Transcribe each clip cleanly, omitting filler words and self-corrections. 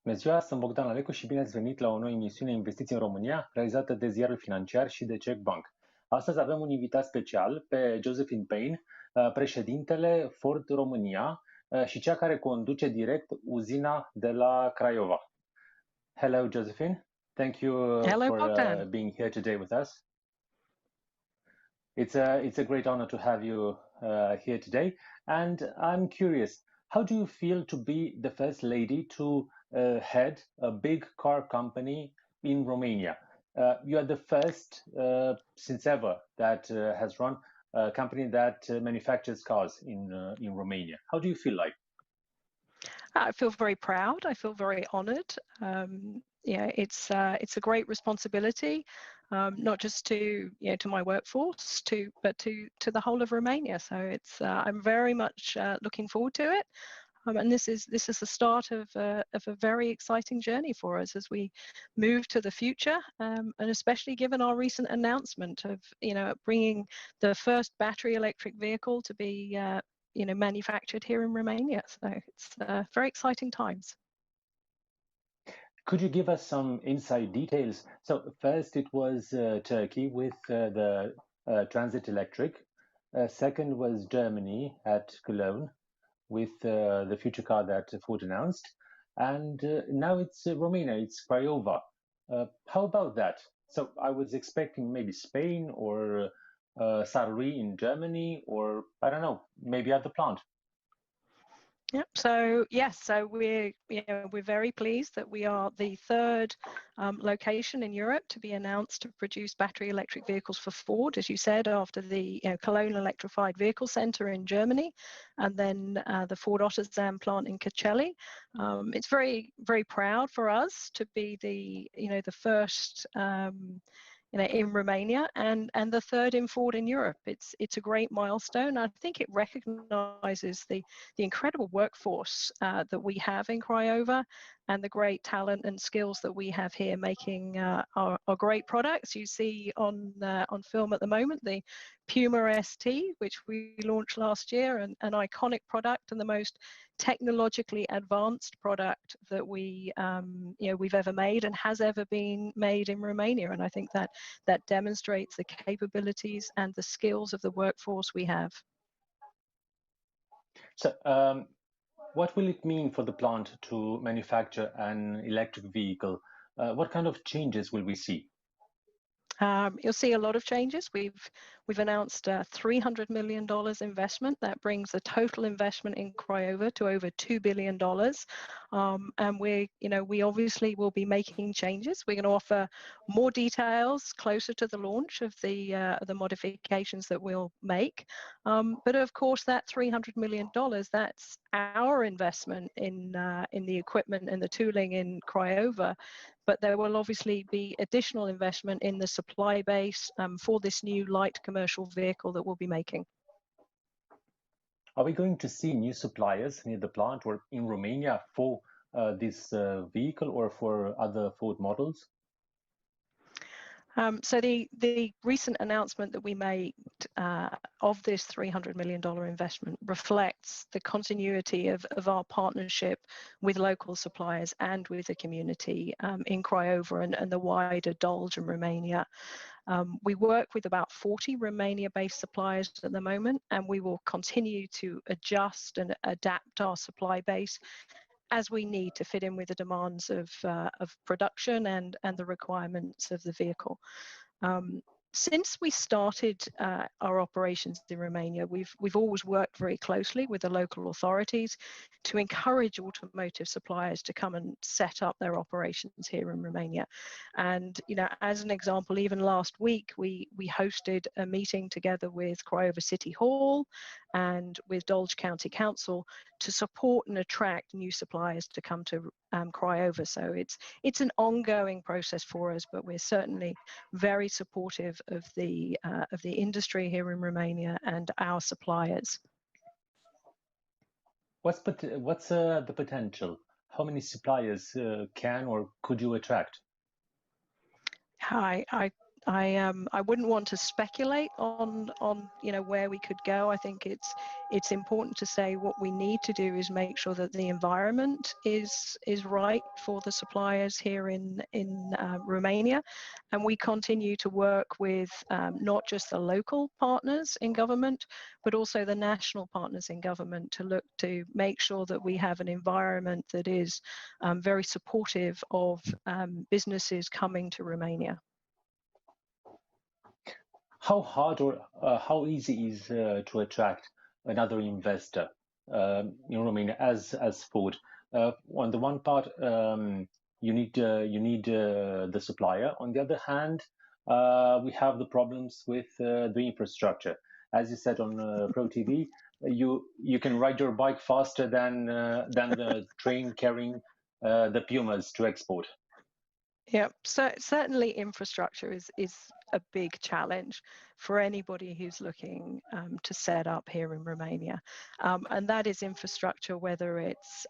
Bună ziua, sunt Bogdan Alecu și bine ați venit la o nouă emisiune Investiți în România, realizată de Ziarul Financiar și de Czech Bank. Astăzi avem un invitat special pe JOSEPHINE PAYNE, președintele Ford România și cea care conduce direct uzina de la Craiova. Hello, Josephine. Thank you Hello, for Bogdan. being here today with us. It's a great honor to have you here today. And I'm curious, how do you feel to be the first lady to head a big car company in Romania? You are the first since ever that has run a company that manufactures cars in Romania. How do you feel like? I feel very proud. I feel very honoured. It's a great responsibility, not just to to my workforce, but to the whole of Romania. So I'm very much looking forward to it. And this is the start of a very exciting journey for us as we move to the future, and especially given our recent announcement of bringing the first battery electric vehicle to be manufactured here in Romania. So it's very exciting times. Could you give us some inside details? So first it was Turkey with the Transit Electric. Second was Germany at Cologne with the future car that Ford announced. And now it's Romania, it's Craiova. How about that? So I was expecting maybe Spain or Sarui in Germany, or I don't know, maybe at the plant. Yep. So yes, so we're very pleased that we are the third location in Europe to be announced to produce battery electric vehicles for Ford, as you said, after the Cologne Electrified Vehicle Center in Germany, and then the Ford Otterdam plant in Căceli. It's very proud for us to be the first. In Romania and the third in Ford in Europe. It's a great milestone. I think it recognizes the incredible workforce that we have in Craiova and the great talent and skills that we have here making our great products. You see on film at the moment the Puma ST, which we launched last year, an iconic product and the most technologically advanced product that we've ever made and has ever been made in Romania. And I think that demonstrates the capabilities and the skills of the workforce we have. So what will it mean for the plant to manufacture an electric vehicle? What kind of changes will we see? You'll see a lot of changes. We've announced a $300 million investment that brings the total investment in Craiova to over $2 billion. And we obviously will be making changes. We're going to offer more details closer to the launch of the modifications that we'll make. But of course, that $300 million, that's our investment in the equipment and the tooling in Craiova. But there will obviously be additional investment in the supply base for this new light commercial vehicle that we'll be making. Are we going to see new suppliers near the plant or in Romania for this vehicle or for other Ford models? So the recent announcement that we made of this $300 million investment reflects the continuity of our partnership with local suppliers and with the community in Craiova and the wider Dolj and Romania. We work with about 40 Romania-based suppliers at the moment, and we will continue to adjust and adapt our supply base as we need to fit in with the demands of production and the requirements of the vehicle. Since we started our operations in Romania, we've always worked very closely with the local authorities to encourage automotive suppliers to come and set up their operations here in Romania. And as an example, even last week we hosted a meeting together with Craiova City Hall and with Dolj County Council to support and attract new suppliers to come to Craiova. So it's an ongoing process for us, but we're certainly very supportive of the industry here in Romania and our suppliers. What's the potential? How many suppliers can or could you attract? I wouldn't want to speculate on where we could go. I think it's important to say what we need to do is make sure that the environment is right for the suppliers here in Romania, and we continue to work with not just the local partners in government, but also the national partners in government to look to make sure that we have an environment that is very supportive of businesses coming to Romania. How hard or how easy is to attract another investor in Romania as Ford? On the one part, you need the supplier. On the other hand, we have the problems with the infrastructure. As you said on Pro TV, you can ride your bike faster than the train carrying the Pumas to export. Yeah, so certainly infrastructure is a big challenge for anybody who's looking to set up here in Romania. And that is infrastructure, whether it's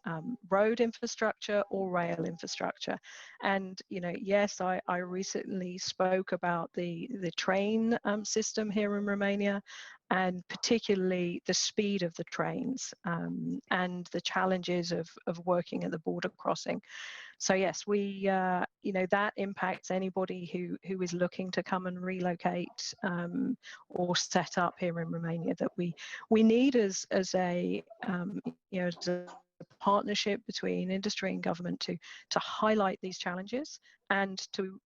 road infrastructure or rail infrastructure. And, yes, I recently spoke about the train system here in Romania, and particularly the speed of the trains and the challenges of working at the border crossing. So yes, we that impacts anybody who is looking to come and relocate or set up here in Romania. That we need as a as a partnership between industry and government to highlight these challenges and to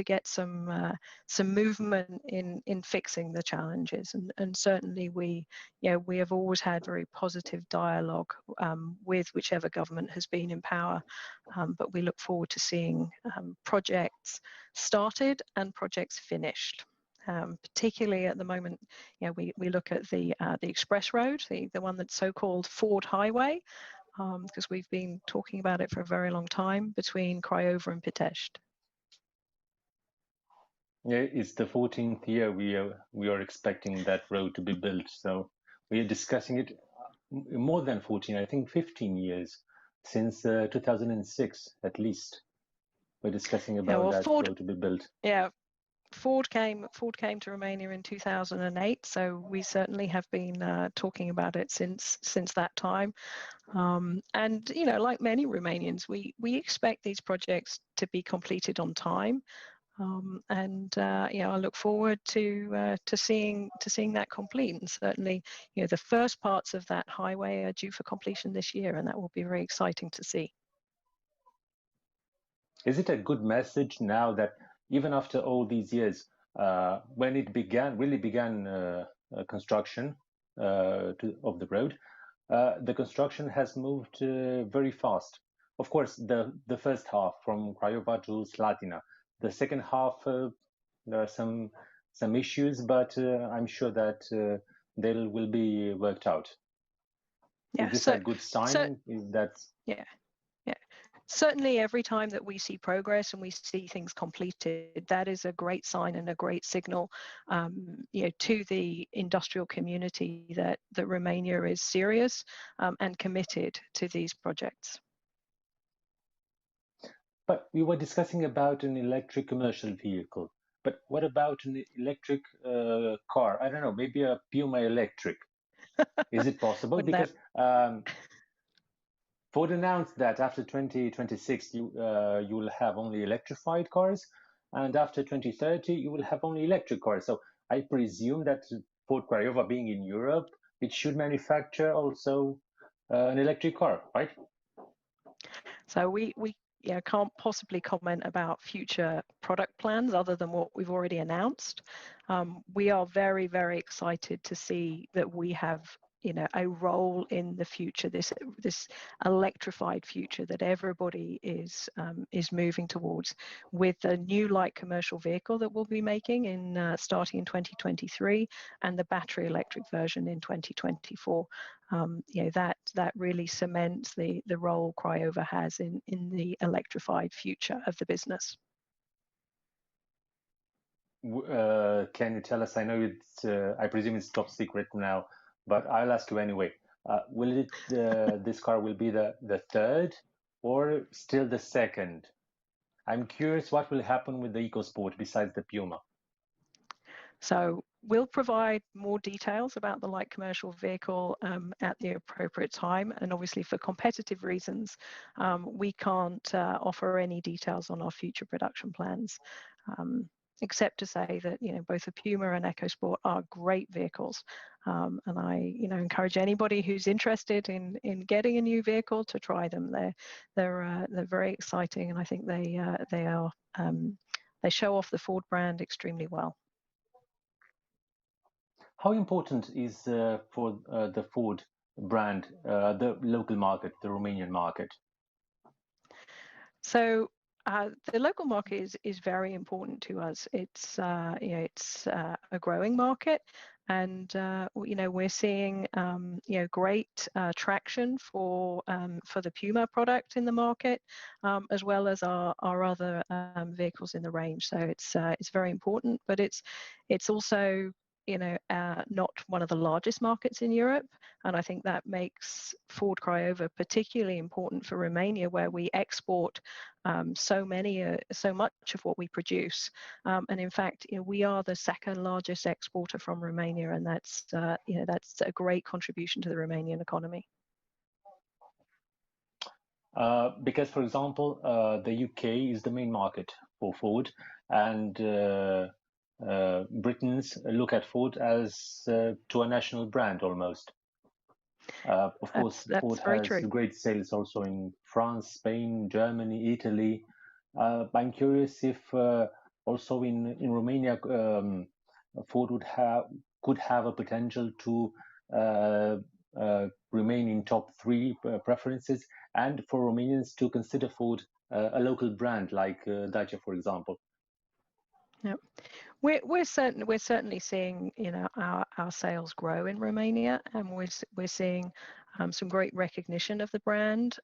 get some movement in fixing the challenges. And certainly we have always had very positive dialogue with whichever government has been in power, but we look forward to seeing projects started and projects finished. Particularly at the moment, we look at the express road, the one that's so-called Ford Highway, because we've been talking about it for a very long time, between Craiova and Pitești. Yeah, it's the 14th year we are expecting that road to be built. So we are discussing it more than 14, I think 15 years since 2006 at least. We're discussing about that road to be built. Yeah. Ford came to Romania in 2008, so we certainly have been talking about it since that time. And like many Romanians, we expect these projects to be completed on time. I look forward to seeing that complete. And certainly, the first parts of that highway are due for completion this year, and that will be very exciting to see. Is it a good message now that even after all these years, when it really began construction of the road, the construction has moved very fast? Of course, the first half from Craiova to Slatina. The second half, there are some issues, but I'm sure that they will be worked out. Yeah, is this a good sign? Yeah. Certainly, every time that we see progress and we see things completed, that is a great sign and a great signal, to the industrial community that Romania is serious and committed to these projects. But we were discussing about an electric commercial vehicle. But what about an electric car? I don't know, maybe a Puma electric. Is it possible? Because Ford announced that after 2026, you will have only electrified cars, and after 2030, you will have only electric cars. So I presume that Ford Craiova, being in Europe, it should manufacture also an electric car, right? So we can't possibly comment about future product plans other than what we've already announced. We are very, very excited to see that we have a role in the future, this electrified future that everybody is moving towards, with a new light commercial vehicle that we'll be making starting in 2023, and the battery electric version in 2024. That really cements the role Craiova has in the electrified future of the business. Can you tell us? I know I presume it's top secret now, but I'll ask you anyway. Will this car will be the third or still the second I'm curious what will happen with the EcoSport besides the Puma. So we'll provide more details about the light commercial vehicle at the appropriate time. And obviously for competitive reasons, we can't offer any details on our future production plans, except to say that, both the Puma and EcoSport are great vehicles. And I, encourage anybody who's interested in getting a new vehicle to try them. They're very exciting, and I think they show off the Ford brand extremely well. How important is for the Ford brand the local market, the Romanian market? So the local market is very important to us. It's a growing market, and we're seeing great traction for the Puma product in the market, as well as our other vehicles in the range. So it's very important, but it's also not one of the largest markets in Europe. And I think that makes Ford Craiova particularly important for Romania, where we export so much of what we produce. And in fact, we are the second largest exporter from Romania, and that's a great contribution to the Romanian economy. Because, for example, the UK is the main market for Ford, and Britons look at Ford as to a national brand almost. Of course, Ford has great sales also in France, Spain, Germany, Italy. I'm curious if also in Romania, Ford could have a potential to remain in top 3 preferences, and for Romanians to consider Ford a local brand like Dacia, for example. Yeah, we're certainly seeing our sales grow in Romania, and we're seeing some great recognition of the brand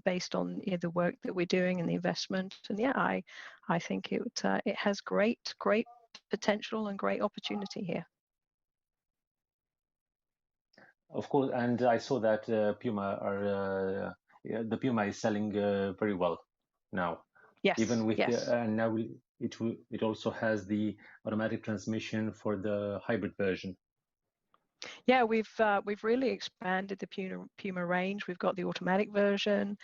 based on the work that we're doing and the investment. And yeah, I think it has great potential and great opportunity here. Of course, and I saw that the Puma is selling very well now. Yes. Even with yes. And now it also has the automatic transmission for the hybrid version. Yeah, we've really expanded the Puma range. We've got the automatic version,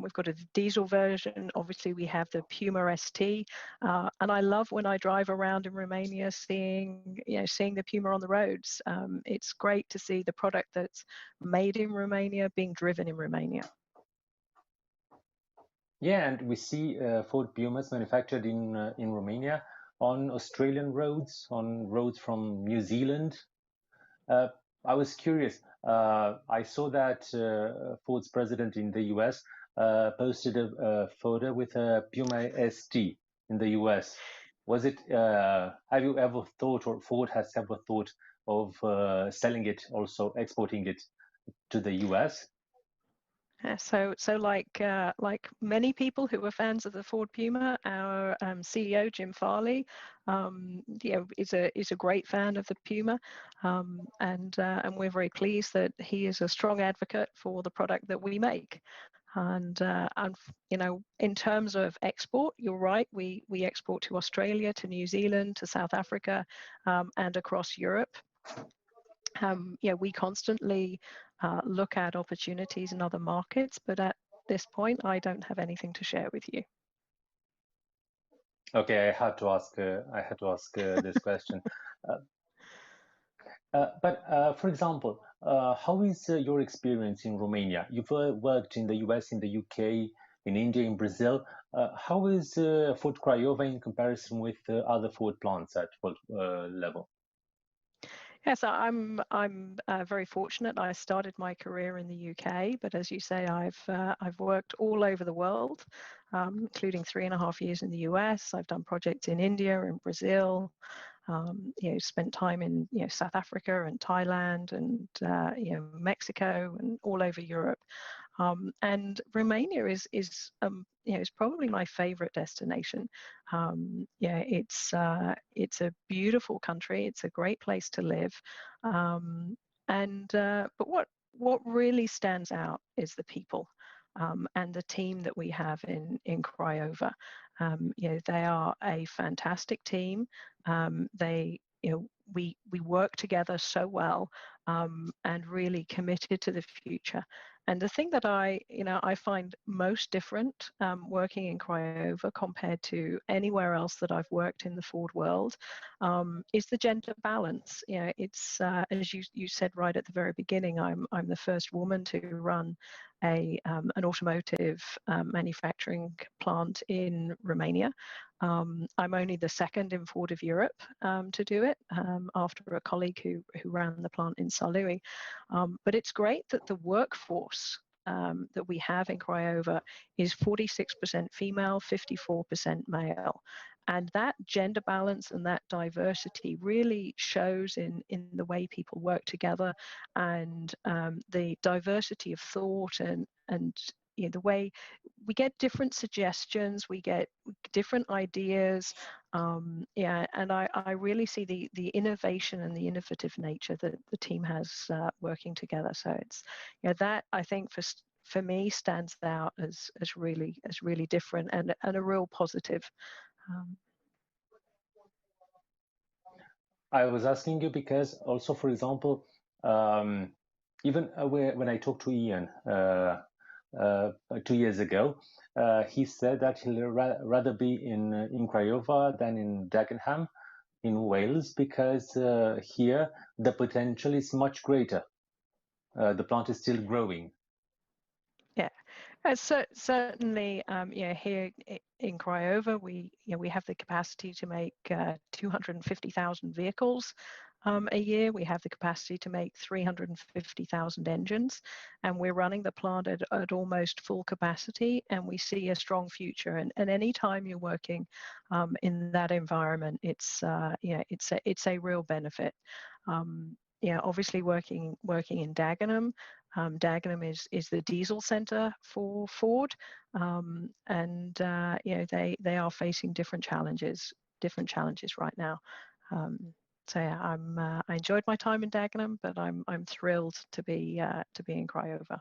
we've got a diesel version. Obviously, we have the Puma ST, and I love when I drive around in Romania, seeing the Puma on the roads. It's great to see the product that's made in Romania being driven in Romania. Yeah, and we see Ford Pumas manufactured in Romania on Australian roads, on roads from New Zealand. I was curious. I saw that Ford's president in the US posted a photo with a Puma ST in the US. Was it? Have you ever thought, or Ford has ever thought of selling it, also exporting it to the US? So like many people who are fans of the Ford Puma, our CEO Jim Farley, is a great fan of the Puma, and we're very pleased that he is a strong advocate for the product that we make. And in terms of export, you're right. We export to Australia, to New Zealand, to South Africa, and across Europe. We constantly look at opportunities in other markets, but at this point, I don't have anything to share with you. Okay, I had to ask this question. But for example, how is your experience in Romania? You've worked in the US, in the UK, in India, in Brazil. How is Ford Craiova in comparison with other Ford plants at Ford level? Yes, I'm very fortunate. I started my career in the UK, but as you say, I've worked all over the world, including 3.5 years in the US. I've done projects in India and Brazil. Spent time in South Africa and Thailand and Mexico and all over Europe. And Romania is probably my favorite destination. It's a beautiful country. It's a great place to live. But what really stands out is the people. And the team that we have in Craiova. They are a fantastic team. We work together so well, and really committed to the future. And the thing that I find most different working in Craiova compared to anywhere else that I've worked in the Ford world is the gender balance. It's as you said right at the very beginning, I'm the first woman to run an automotive manufacturing plant in Romania. I'm only the second in Ford of Europe to do it, after a colleague who ran the plant in Saarlouis. But it's great that the workforce that we have in Craiova is 46% female, 54% male. And that gender balance and that diversity really shows in the way people work together, and the diversity of thought, and the way we get different suggestions, we get different ideas. And I really see the innovation and the innovative nature that the team has working together. So it's that I think for me stands out as really different and a real positive. I was asking you because also, for example, even when I talked to Ian 2 years ago, he said that he'll rather be in Craiova than in Dagenham in Wales, because here the potential is much greater. The plant is still growing. Yeah, certainly. Here in Craiova, we have the capacity to make 250,000 vehicles a year. We have the capacity to make 350,000 engines, and we're running the plant at almost full capacity. And we see a strong future. And any time you're working in that environment, it's a real benefit. Obviously working in Dagenham. Dagenham is the diesel center for Ford, and they are facing different challenges right now. So yeah, I enjoyed my time in Dagenham, but I'm thrilled to be in Craiova.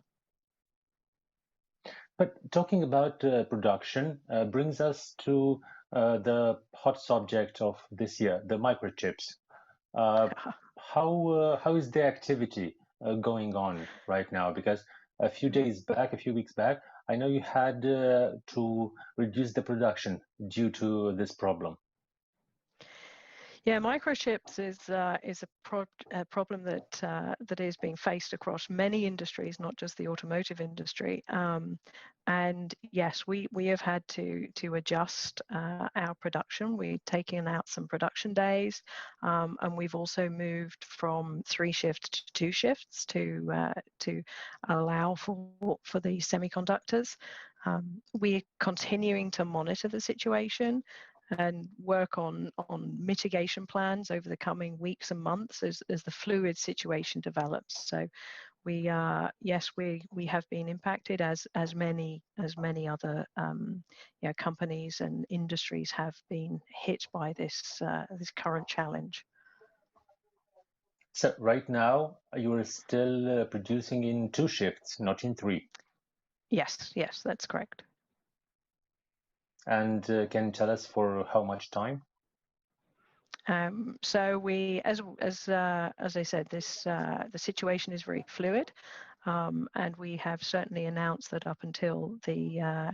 But talking about production brings us to the hot subject of this year, the microchips. How is the activity going on right now? Because a few weeks back, I know you had to reduce the production due to this problem. Yeah, microchips is a problem that is being faced across many industries, not just the automotive industry. And yes, we have had to adjust our production. We've taken out some production days, and we've also moved from 3 shifts to 2 shifts to allow for the semiconductors. We're continuing to monitor the situation and work on mitigation plans over the coming weeks and months as the fluid situation develops. So we have been impacted as many other companies and industries have been hit by this current challenge. So right now you are still producing in 2 shifts, not in 3. Yes, that's correct. And can you tell us for how much time? So we, as I said, the situation is very fluid, and we have certainly announced that up until the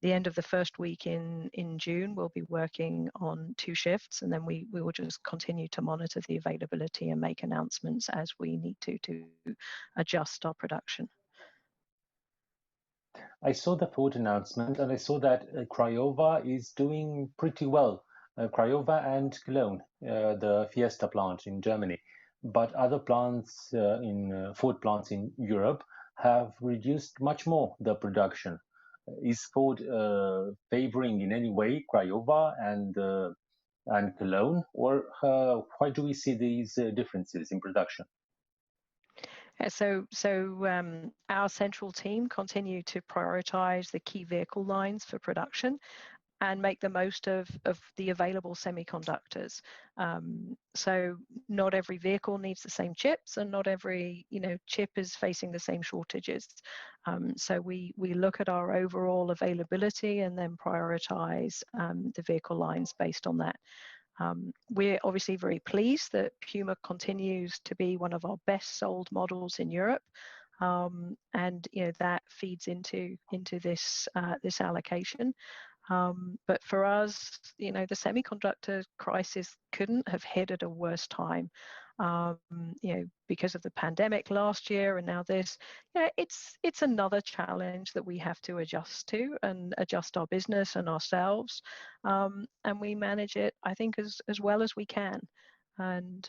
end of the first week in June, we'll be working on 2 shifts, and then we will just continue to monitor the availability and make announcements as we need to adjust our production. I saw the Ford announcement, and I saw that Craiova is doing pretty well. Craiova and Cologne, the Fiesta plant in Germany. But other plants Ford plants in Europe have reduced much more the production. Is Ford favoring in any way Craiova and Cologne, or why do we see these differences in production? So our central team continue to prioritize the key vehicle lines for production. and make the most of the available semiconductors. So not every vehicle needs the same chips, and not every chip is facing the same shortages. So we look at our overall availability and then prioritize the vehicle lines based on that. We're obviously very pleased that Puma continues to be one of our best sold models in Europe. And that feeds into this allocation. But for us, the semiconductor crisis couldn't have hit at a worse time. Because of the pandemic last year and now this, it's another challenge that we have to adjust to and adjust our business and ourselves. And we manage it, I think, as well as we can, and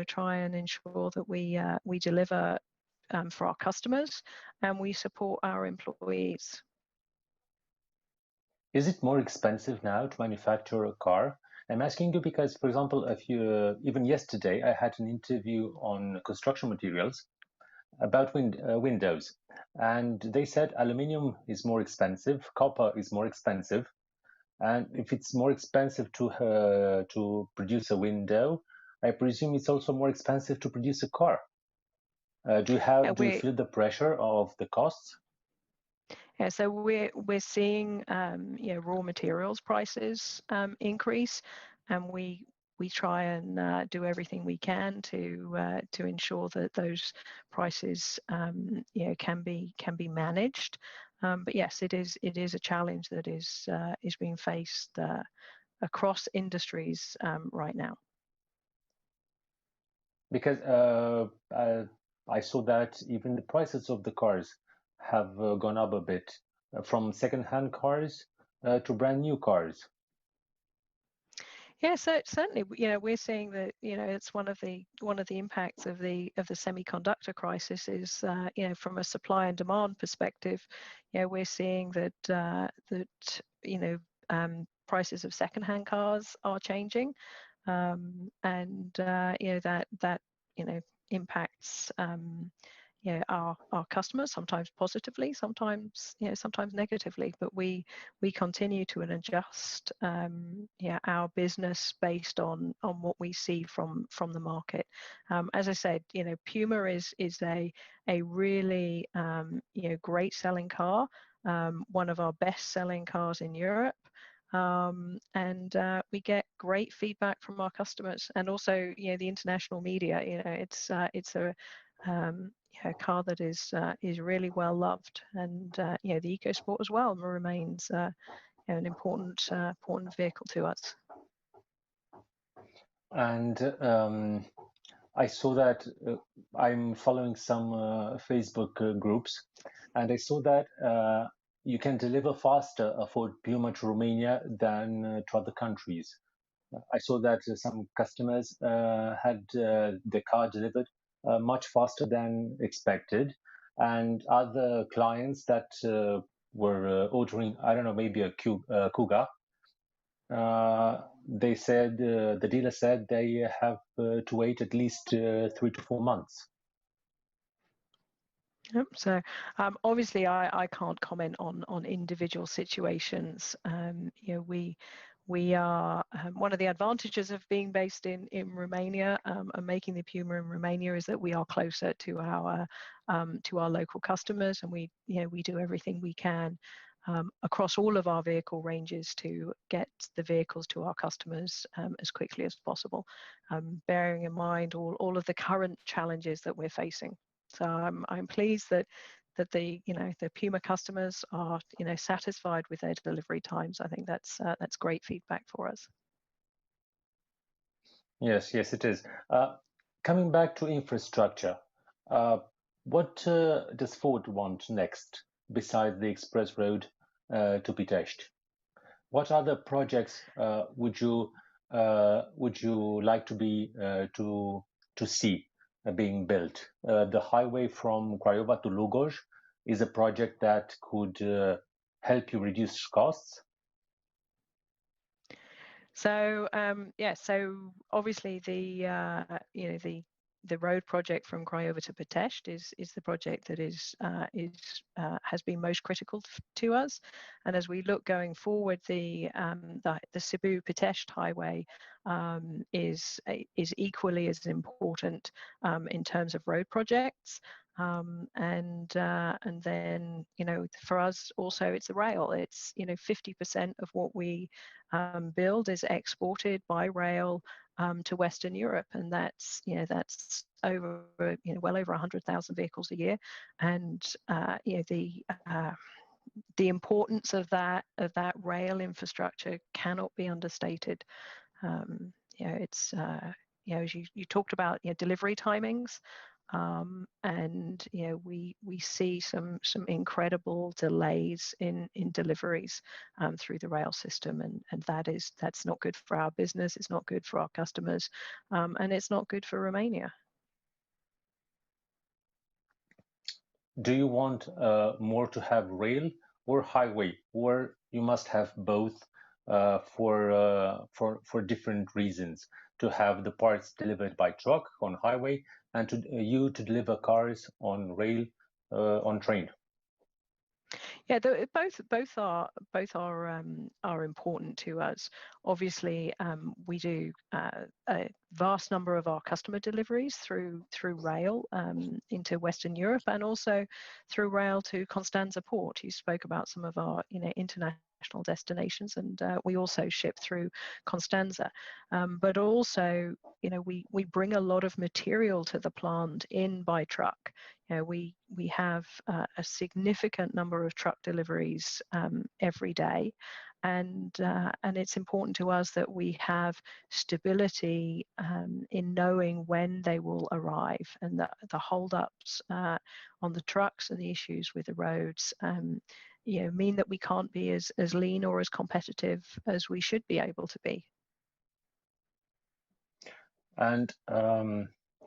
try and ensure that we deliver for our customers and we support our employees. Is it more expensive now to manufacture a car? I'm asking you because, for example, even yesterday, I had an interview on construction materials about windows, and they said aluminium is more expensive, copper is more expensive, and if it's more expensive to produce a window, I presume it's also more expensive to produce a car. Do you feel the pressure of the costs? Yeah, so we're seeing raw materials prices increase, and we try and do everything we can to ensure that those prices can be managed. But yes, it is a challenge that is being faced across industries right now. Because I saw that even the prices of the cars have gone up a bit, from second-hand cars to brand new cars. Yeah, so certainly, we're seeing that it's one of the impacts of the semiconductor crisis is from a supply and demand perspective, we're seeing that prices of secondhand cars are changing, and that impacts our customers, sometimes positively, sometimes negatively. But we continue to adjust our business based on what we see from the market. As I said, Puma is a really great selling car, one of our best selling cars in Europe. And we get great feedback from our customers, and also the international media. It's a car that is really well loved, and the EcoSport as well remains an important vehicle to us. And I saw that I'm following some Facebook groups, and I saw that you can deliver faster a Ford Puma to Romania than to other countries. I saw that some customers had the car delivered much faster than expected, and other clients that were ordering, I don't know, maybe a Kuga, they said, the dealer said they have to wait at least 3 to 4 months. Yep. So obviously I can't comment on individual situations. We are one of the advantages of being based in Romania and making the Puma in Romania is that we are closer to our local customers, and we do everything we can across all of our vehicle ranges to get the vehicles to our customers as quickly as possible, bearing in mind all of the current challenges that we're facing. So I'm pleased that the Puma customers are satisfied with their delivery times. I think that's great feedback for us. Yes, it is. Coming back to infrastructure, what does Ford want next besides the express road to Pitești? What other projects would you like to see being built? The highway from Craiova to Lugoj is a project that could help you reduce costs. So so obviously the the road project from Craiova to Pitești is the project that has been most critical to us. And as we look going forward, the Cebu-Pitești highway is equally as important in terms of road projects. And then, you know, for us also it's the rail. It's, you know, 50% of what we build is exported by rail to Western Europe, and that's, you know, that's over, you know, well over 100,000 vehicles a year. And you know, the importance of that rail infrastructure cannot be understated. You know, it's you know, as you talked about, you know, delivery timings. And you know, we see some incredible delays in deliveries through the rail system, and that's not good for our business. It's not good for our customers, and it's not good for Romania. Do you want more to have rail or highway, or you must have both for different reasons? To have the parts delivered by truck on highway, and to you to deliver cars on rail, on train. Yeah, both are important to us. Obviously, we do a vast number of our customer deliveries through rail into Western Europe, and also through rail to Constanța port. You spoke about some of our, you know, international destinations, and we also ship through Constanța. But also, you know, we bring a lot of material to the plant in by truck. You know, we have a significant number of truck deliveries every day, and it's important to us that we have stability in knowing when they will arrive, and the hold-ups on the trucks and the issues with the roads you know, mean that we can't be as lean or as competitive as we should be able to be. And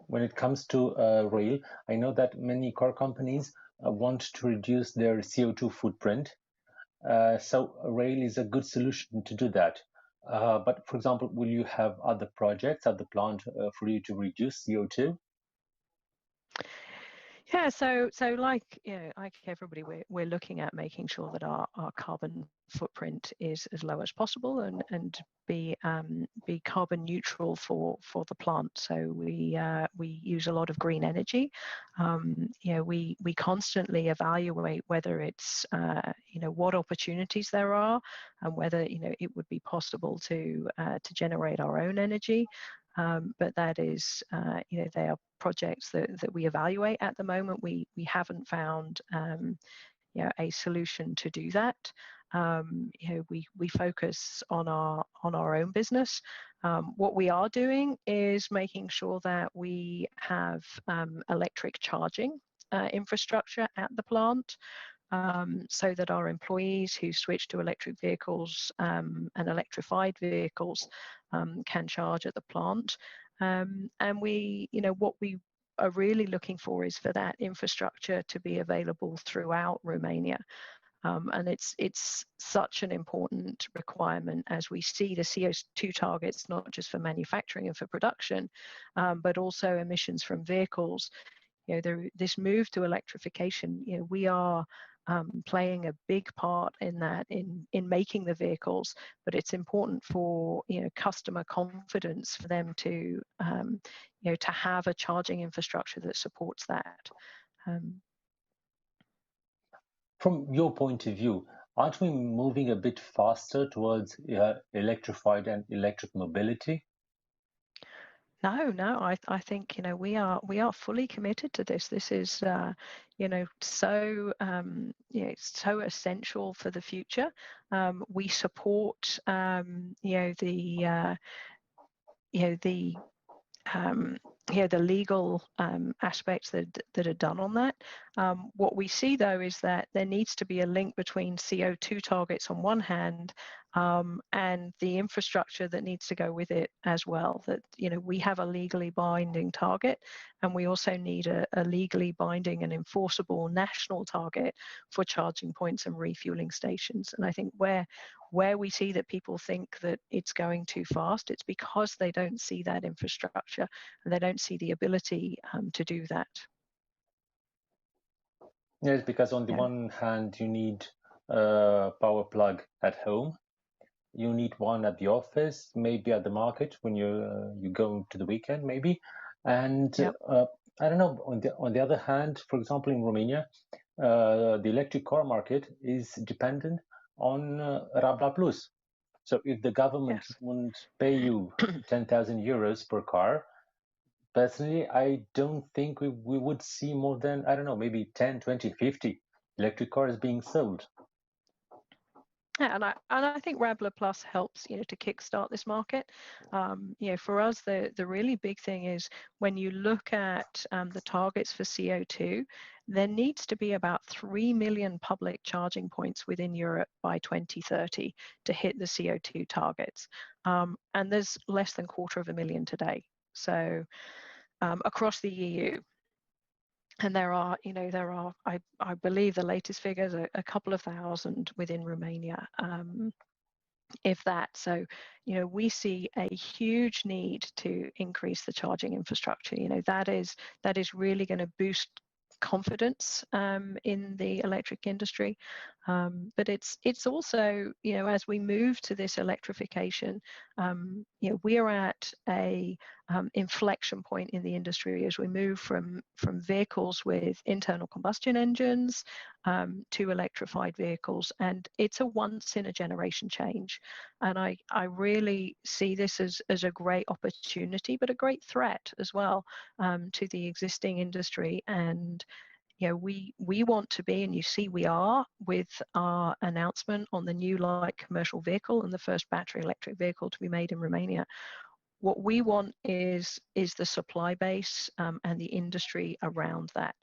when it comes to rail, I know that many car companies want to reduce their CO2 footprint. So rail is a good solution to do that. But for example, will you have other projects at the plant for you to reduce CO2? Yeah, so like, you know, like everybody, we're looking at making sure that our carbon footprint is as low as possible, and be carbon neutral for the plant. So we use a lot of green energy. You know, we constantly evaluate whether it's you know, what opportunities there are, and whether, you know, it would be possible to generate our own energy. But that is, you know, they are projects that we evaluate at the moment. We haven't found you know, a solution to do that. You know, we focus on our own business. What we are doing is making sure that we have electric charging infrastructure at the plant, so that our employees who switch to electric vehicles and electrified vehicles can charge at the plant. And we, you know, what we are really looking for is for that infrastructure to be available throughout Romania. And it's such an important requirement as we see the CO2 targets, not just for manufacturing and for production, but also emissions from vehicles. You know, this move to electrification, you know, we are playing a big part in that, in making the vehicles, but it's important for, you know, customer confidence for them to you know, to have a charging infrastructure that supports that. From your point of view, aren't we moving a bit faster towards electrified and electric mobility? No, I think, you know, we are fully committed to this. This is you know, so you know, it's so essential for the future. We support you know, the you know, the yeah, the legal aspects that are done on that. What we see, though, is that there needs to be a link between CO2 targets on one hand and the infrastructure that needs to go with it as well. That, you know, we have a legally binding target, and we also need a legally binding and enforceable national target for charging points and refueling stations. And I think where where we see that people think that it's going too fast, it's because they don't see that infrastructure and they don't see the ability to do that. Yes, because on the one hand, you need a power plug at home. You need one at the office, maybe at the market when you go to the weekend, maybe. And I don't know. On the other hand, for example, in Romania, the electric car market is dependent on Rabla Plus. So if the government wouldn't pay you 10,000 euros per car, personally, I don't think we would see more than, I don't know, maybe 10, 20, 50 electric cars being sold. Yeah, and I think Rabla Plus helps, to kickstart this market. For us, the really big thing is when you look at the targets for CO2, there needs to be about 3 million public charging points within Europe by 2030 to hit the CO2 targets. And there's less than 250,000 today. So across the EU. And there are, I believe the latest figures are a couple of thousand within Romania, if that. So, we see a huge need to increase the charging infrastructure. That is really going to boost confidence in the electric industry, but it's also, as we move to this electrification, we are at a inflection point in the industry as we move from vehicles with internal combustion engines to electrified vehicles, and it's a once in a generation change. And I really see this as a great opportunity, but a great threat as well to the existing industry. And we want to be, and you see we are, with our announcement on the new light commercial vehicle and the first battery electric vehicle to be made in Romania. What we want is the supply base and the industry around that.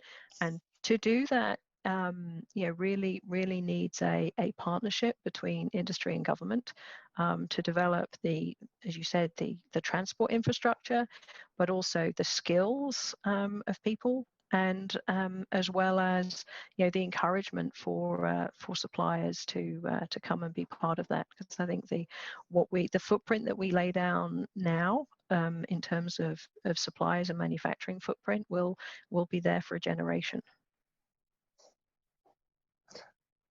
And to do that, really needs a partnership between industry and government to develop as you said, the transport infrastructure, but also the skills of people, and as well as the encouragement for suppliers to come and be part of that. Because I think the footprint that we lay down now in terms of suppliers and manufacturing footprint will be there for a generation.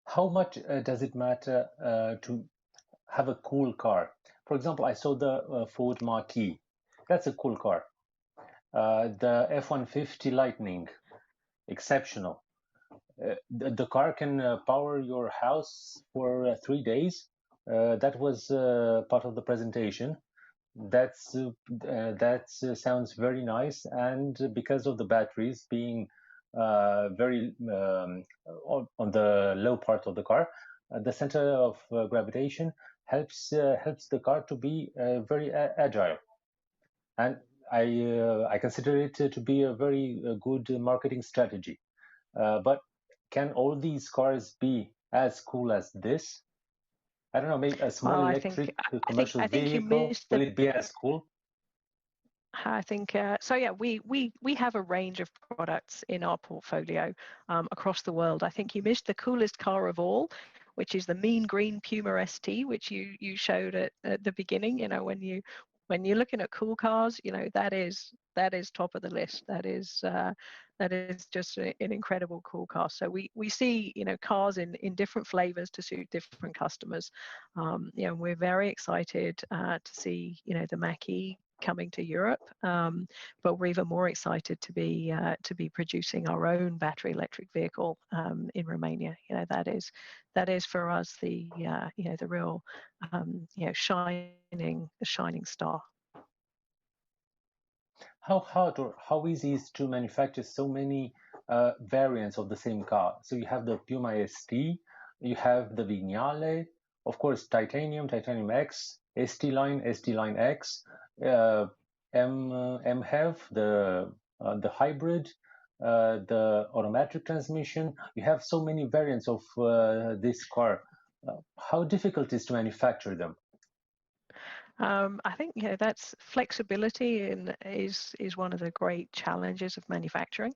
How much does it matter to have a cool car? For example, I saw the Ford Marquis. That's a cool car. The F-150 Lightning, exceptional. The car can power your house for 3 days. That was part of the presentation. That sounds very nice, and because of the batteries being very on the low part of the car, the center of gravitation helps the car to be very agile, and I consider it to be a very good marketing strategy. But can all these cars be as cool as this? I don't know, maybe a small electric commercial vehicle, will it be as cool? I think so. Yeah, we have a range of products in our portfolio across the world. I think you missed the coolest car of all, which is the mean green Puma ST, which you showed at the beginning. When you're looking at cool cars, that is top of the list. That is just an incredible cool car. So we see cars in different flavors to suit different customers. We're very excited to see the Mach-E coming to Europe, but we're even more excited to be producing our own battery electric vehicle in Romania. That is for us the real shining star. How hard or how easy is to manufacture so many variants of the same car? So you have the Puma ST, you have the Vignale, of course, Titanium X, ST Line X, MHEV, the hybrid, the automatic transmission. You have so many variants of this car. How difficult is to manufacture them? I think that's flexibility, and is one of the great challenges of manufacturing.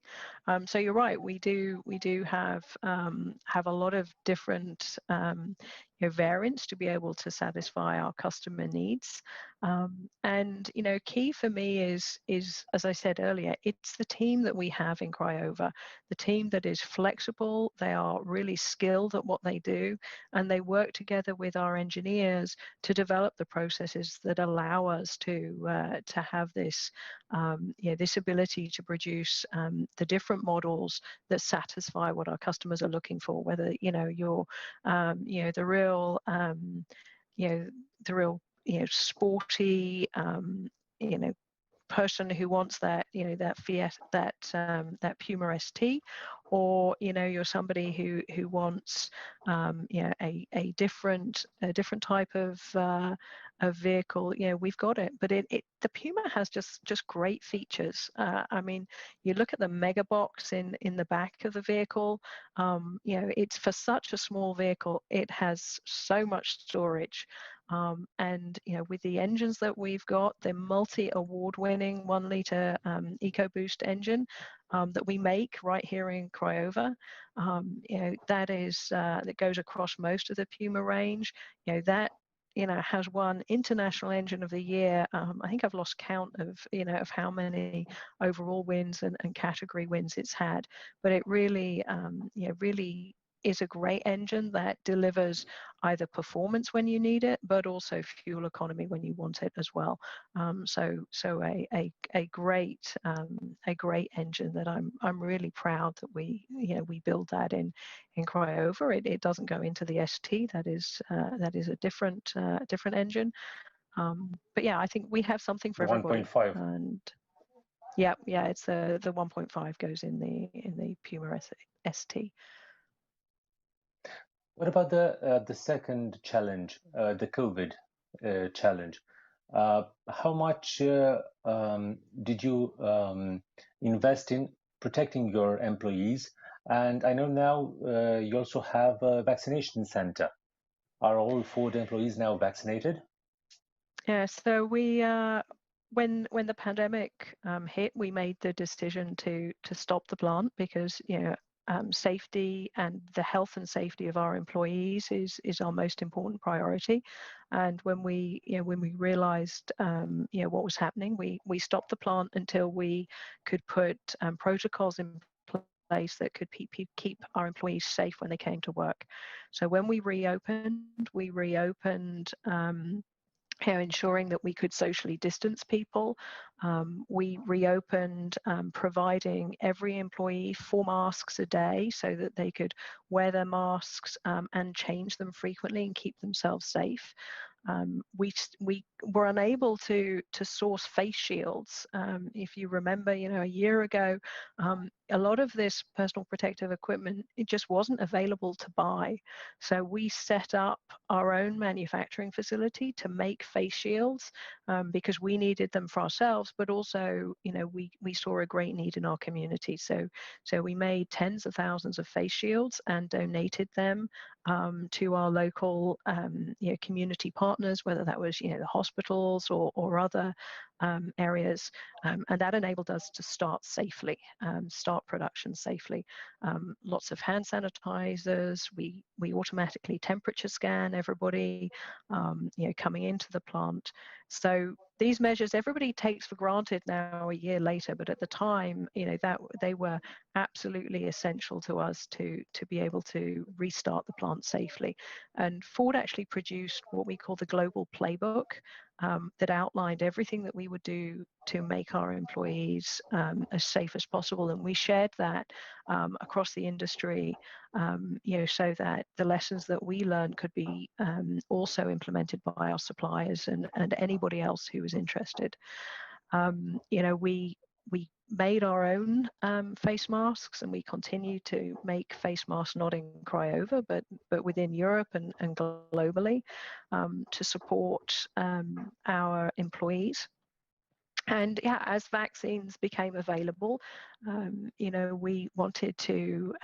So you're right, we do have a lot of different variants to be able to satisfy our customer needs. And key for me is, as I said earlier, it's the team that we have in Craiova, the team that is flexible. They are really skilled at what they do, and they work together with our engineers to develop the processes that allow us to have this this ability to produce the different models that satisfy what our customers are looking for. Whether you're the real sporty person who wants that that Fiat, that Puma ST, or you're somebody who wants a different type of vehicle. We've got it. But the Puma has just great features. I mean, you look at the mega box in the back of the vehicle. It's for such a small vehicle, it has so much storage. And with the engines that we've got, the multi-award-winning 1-liter EcoBoost engine that we make right here in Craiova, that goes across most of the Puma range. That has won International Engine of the Year. I think I've lost count of how many overall wins and category wins it's had, but it really really is a great engine that delivers either performance when you need it, but also fuel economy when you want it as well. So a great engine that I'm really proud that we build that in Craiova. It doesn't go into the ST. That is a different engine. But yeah, I think we have something for everybody. 1.5. And yeah, it's the 1.5 goes in the Puma ST. What about the second challenge, the COVID challenge? How much did you invest in protecting your employees? And I know now you also have a vaccination center. Are all Ford employees now vaccinated? Yeah, so we when the pandemic hit, we made the decision to stop the plant because safety and the health and safety of our employees is our most important priority. And when we realized what was happening, we stopped the plant until we could put protocols in place that could keep our employees safe when they came to work. So when we reopened, ensuring that we could socially distance people. We reopened providing every employee 4 masks a day so that they could wear their masks and change them frequently and keep themselves safe. We were unable to source face shields. If you remember, a year ago, a lot of this personal protective equipment, it just wasn't available to buy. So we set up our own manufacturing facility to make face shields because we needed them for ourselves, but also, we saw a great need in our community. So we made tens of thousands of face shields and donated them to our local community partners, whether that was the hospitals or other areas, and that enabled us to start production safely. Lots of hand sanitizers. We automatically temperature scan everybody coming into the plant. So these measures everybody takes for granted now a year later, but at the time that they were absolutely essential to us to be able to restart the plant safely. And Ford actually produced what we call the global playbook that outlined everything that we would do to make our employees as safe as possible. And we shared that across the industry, so that the lessons that we learned could be also implemented by our suppliers and anybody else who was interested. We made our own face masks, and we continue to make face masks not in Craiova but within Europe and globally to support our employees. And yeah, as vaccines became available, we wanted to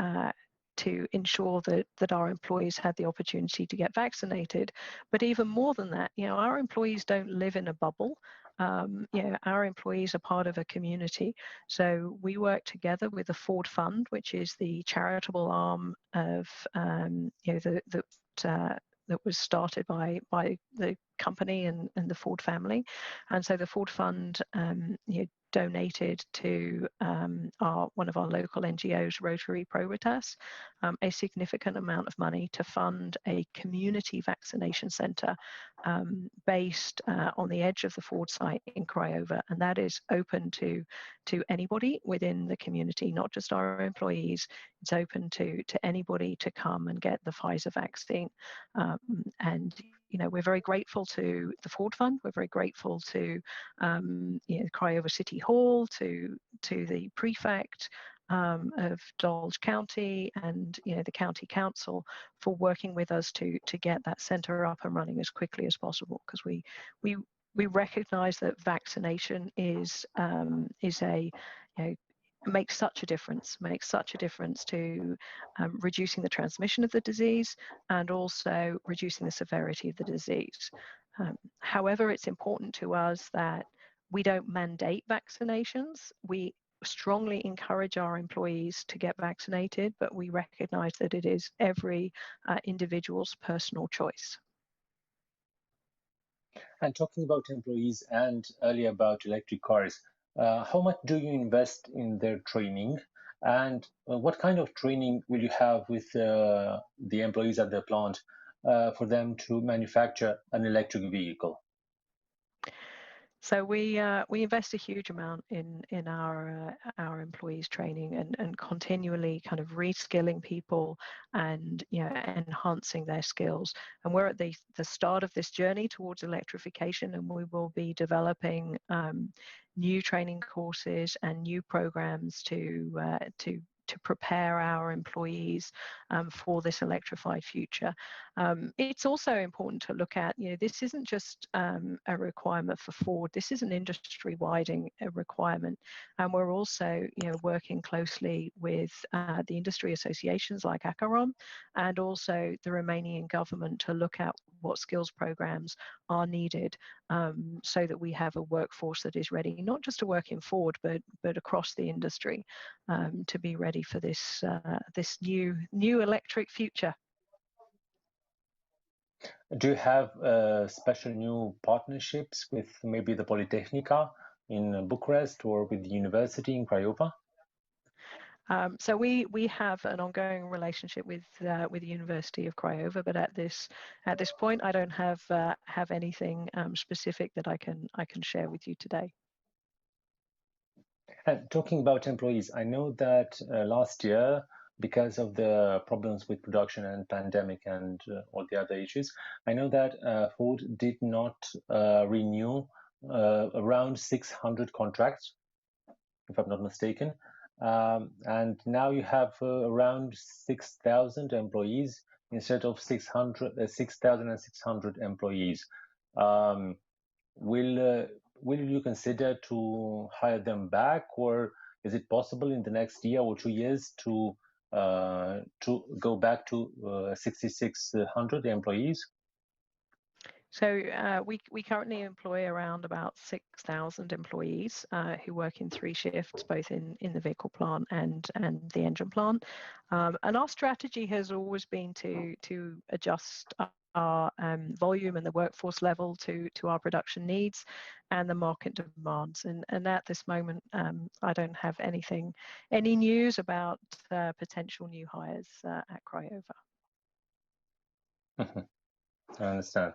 ensure that our employees had the opportunity to get vaccinated. But even more than that, our employees don't live in a bubble. Our employees are part of a community. So we work together with the Ford Fund, which is the charitable arm of the was started by the company and the Ford family. And so the Ford Fund donated to one of our local NGOs, Rotary Probitas, a significant amount of money to fund a community vaccination centre based on the edge of the Ford site in Craiova, and that is open to anybody within the community, not just our employees. It's open to anybody to come and get the Pfizer vaccine. And we're very grateful to the Ford Fund. We're very grateful to Craiova City Hall, to the prefect of Dulwich County, and the county council for working with us to get that centre up and running as quickly as possible, because we recognise that vaccination is makes such a difference to reducing the transmission of the disease and also reducing the severity of the disease. However, it's important to us that we don't mandate vaccinations. We strongly encourage our employees to get vaccinated, but we recognise that it is every individual's personal choice. And talking about employees and earlier about electric cars, how much do you invest in their training, and what kind of training will you have with the employees at the plant for them to manufacture an electric vehicle? So we invest a huge amount in our employees' training and continually kind of reskilling people and enhancing their skills. And we're at the start of this journey towards electrification, and we will be developing new training courses and new programs to prepare our employees for this electrified future. It's also important to look at, this isn't just a requirement for Ford, this is an industry-wide requirement. And we're also, working closely with the industry associations like ACAROM and also the Romanian government to look at what skills programs are needed so that we have a workforce that is ready, not just to work in Ford, but across the industry to be ready for this new electric future. Do you have special new partnerships with maybe the Polytechnica in Bucharest or with the university in Craiova? So we have an ongoing relationship with the University of Craiova, but at this point, I don't have anything specific that I can share with you today. And talking about employees, I know that last year, because of the problems with production and pandemic and all the other issues, I know that Ford did not renew around 600 contracts, if I'm not mistaken. And now you have around 6,000 employees instead of 6,600 employees. Will you consider to hire them back, or is it possible in the next year or 2 years to go back to 6,600 employees? So we currently employ around about 6,000 employees who work in 3 shifts, both in the vehicle plant and the engine plant. And our strategy has always been to adjust our volume and the workforce level to our production needs and the market demands. And at this moment, I don't have any news about potential new hires at Craiova. I understand.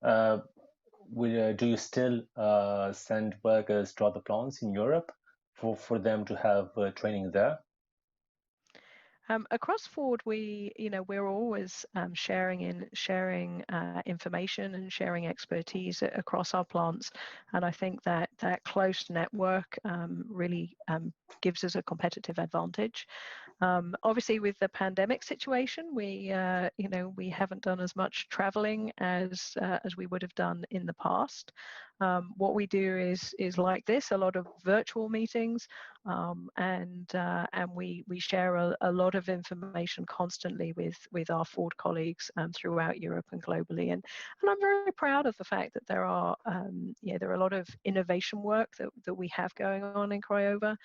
Do you still send workers to other plants in Europe for them to have training there? Across Ford, we're always sharing information and sharing expertise across our plants, and I think that close network really gives us a competitive advantage. Obviously, with the pandemic situation, we haven't done as much traveling as we would have done in the past. What we do is like this, a lot of virtual meetings, and we share a lot of information constantly with our Ford colleagues throughout Europe and globally. And I'm very proud of the fact that there are a lot of innovation work that we have going on in Craiova.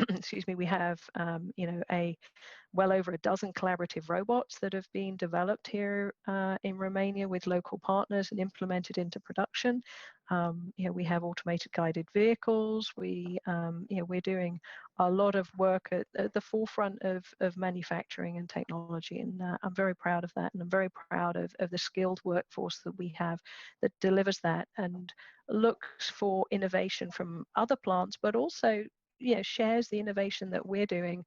excuse me, we have well over a dozen collaborative robots that have been developed here in Romania with local partners and implemented into production. We have automated guided vehicles. We're doing a lot of work at the forefront of manufacturing and technology, and I'm very proud of that, and I'm very proud of the skilled workforce that we have that delivers that and looks for innovation from other plants, but also shares the innovation that we're doing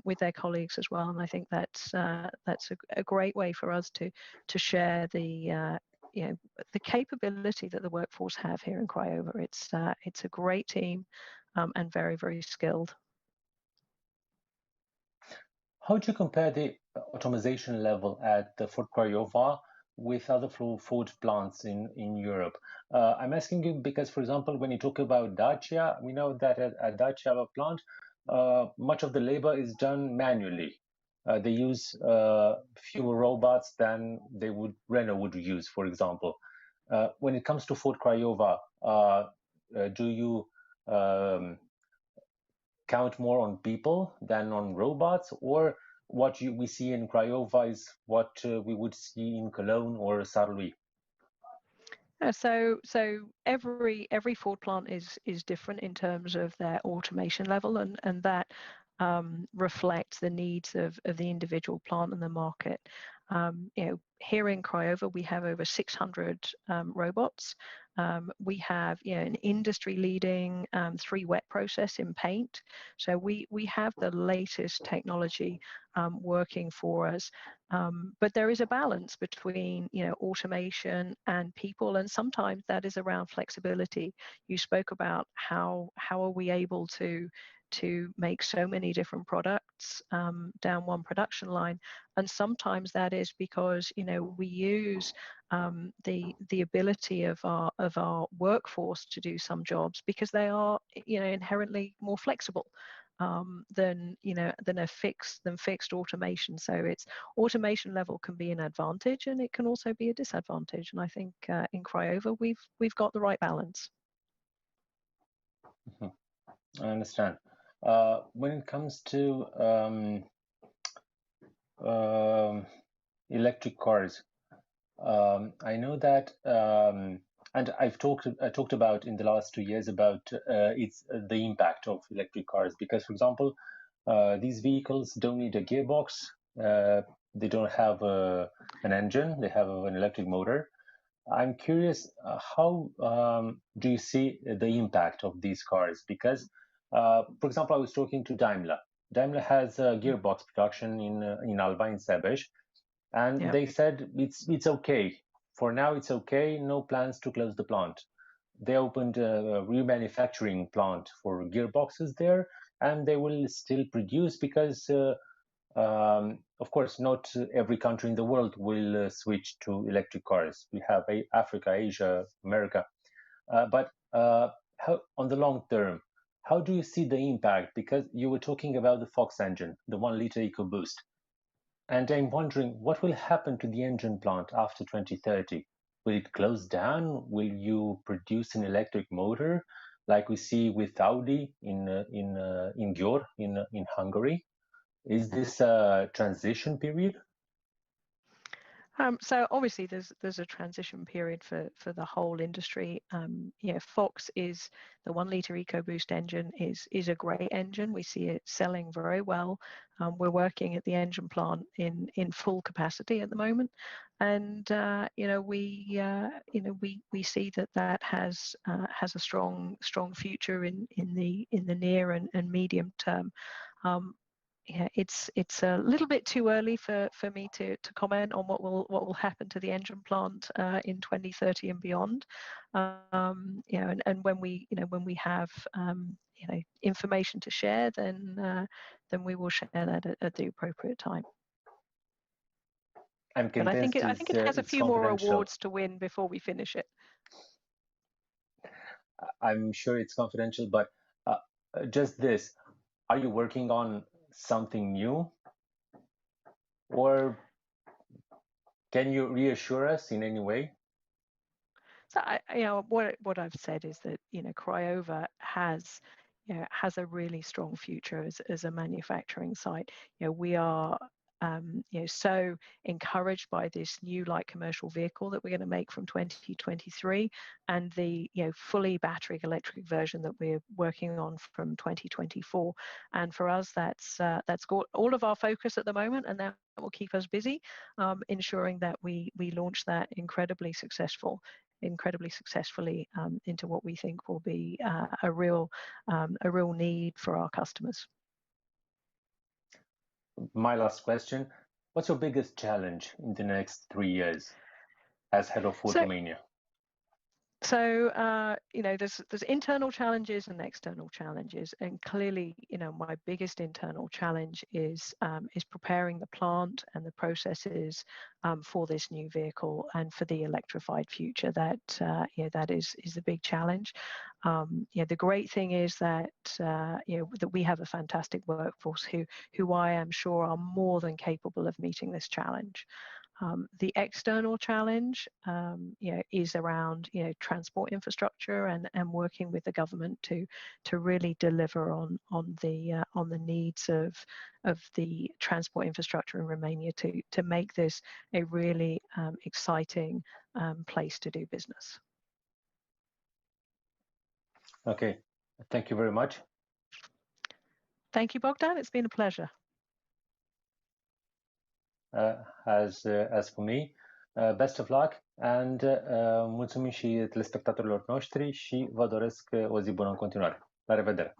with their colleagues as well. And I think that's a great way for us to share the capability that the workforce have here in Craiova. It's a great team and very, very skilled. How do you compare the automation level at the Ford Craiova with other Ford plants in Europe? I'm asking you because, for example, when you talk about Dacia, we know that at Dacia plant, much of the labor is done manually. They use fewer robots than Renault would use, for example. When it comes to Ford Craiova, do you count more on people than on robots, or what we see in Craiova is what we would see in Cologne or Sarlui? So every Ford plant is different in terms of their automation level, and that reflects the needs of the individual plant and the market. Here in Craiova, we have over 600 robots. We have an industry-leading 3 wet process in paint. So we have the latest technology working for us. But there is a balance between automation and people, and sometimes that is around flexibility. You spoke about how are we able to make so many different products down one production line, and sometimes that is because we use the ability of our workforce to do some jobs because they are inherently more flexible than fixed automation. So it's automation level can be an advantage and it can also be a disadvantage. And I think in Craiova we've got the right balance. I understand. When it comes to electric cars, I know that, and I've talked about in the last 2 years about the impact of electric cars, because, for example, these vehicles don't need a gearbox, they don't have an engine, they have an electric motor. I'm curious, how do you see the impact of these cars? Because, for example, I was talking to Daimler. Daimler has a gearbox production in Alba, in Sebeș, and Yep. they said it's okay. For now, it's okay. No plans to close the plant. They opened a remanufacturing plant for gearboxes there, and they will still produce because, of course, not every country in the world will switch to electric cars. We have Africa, Asia, America. But how, on the long term, how do you see the impact? Because you were talking about the Fox engine, the 1-liter EcoBoost. And I'm wondering what will happen to the engine plant after 2030. Will it close down? Will you produce an electric motor like we see with Audi in Győr in Hungary? Is this a transition period? So obviously there's a transition period for the whole industry. Fox is the 1-liter EcoBoost engine is a great engine. We see it selling very well. We're working at the engine plant in full capacity at the moment, and we see that has a strong future in the near and medium term. It's a little bit too early for me to comment on what will happen to the engine plant in 2030 and beyond. And when we have information to share, then we will share that at the appropriate time. I'm convinced. But I think it has a few more awards to win before we finish it. I'm sure it's confidential, but just this: are you working on something new, or can you reassure us in any way? So what I've said is that Craiova has has a really strong future as a manufacturing site. We are so encouraged by this new light commercial vehicle that we're going to make from 2023, and the fully battery electric version that we're working on from 2024. And for us, that's got all of our focus at the moment, and that will keep us busy, ensuring that we launch that incredibly successfully into what we think will be a real need for our customers. My last question: what's your biggest challenge in the next 3 years as head of Ford Romania? So there's internal challenges and external challenges, and clearly, my biggest internal challenge is preparing the plant and the processes for this new vehicle and for the electrified future. That is the big challenge. The great thing is that that we have a fantastic workforce who I am sure are more than capable of meeting this challenge. The external challenge, is around transport infrastructure and working with the government to really deliver on the needs of the transport infrastructure in Romania to make this a really exciting place to do business. Okay, thank you very much. Thank you, Bogdan. It's been a pleasure. As for me, best of luck, and mulțumim și telespectatorilor noștri și vă doresc o zi bună în continuare. La revedere!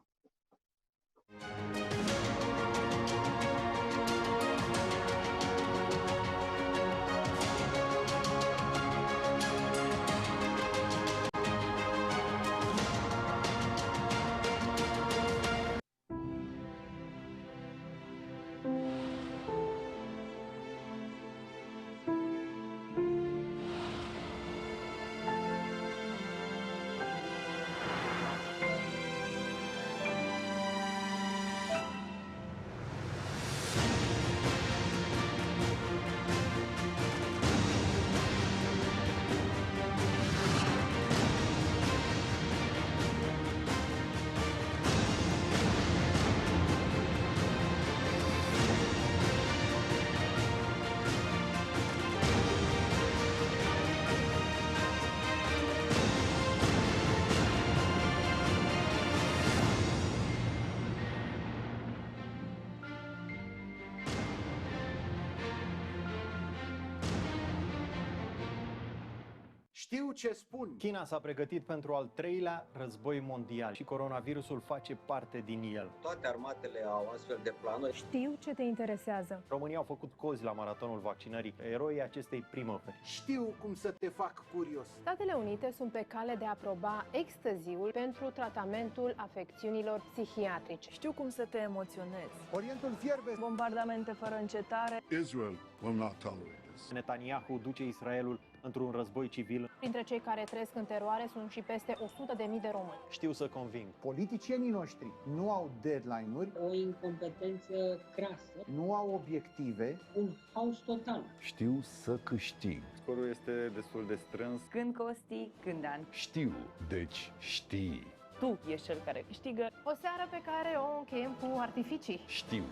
Știu ce spun. China s-a pregătit pentru al 3-lea război mondial și coronavirusul face parte din el. Toate armatele au astfel de planuri. Știu ce te interesează. România au făcut cozi la maratonul vaccinării, eroii acestei primăveri. Știu cum să te fac curios. Statele Unite sunt pe cale de a aproba extaziul pentru tratamentul afecțiunilor psihiatrice. Știu cum să te emoționezi. Orientul fierbe. Bombardamente fără încetare. Israel will not tolerate this. Netanyahu duce Israelul într-un război civil. Printre cei care trăiesc în teroare sunt și peste 100.000 de români. Știu să conving. Politicienii noștri nu au deadline-uri, o incompetență crasă, nu au obiective, un haos total. Știu să câștig. Scorul este destul de strâns. Când Costi, când An. Știu, deci știi. Tu ești cel care câștigă. O seară pe care o încheiem cu artificii. Știu.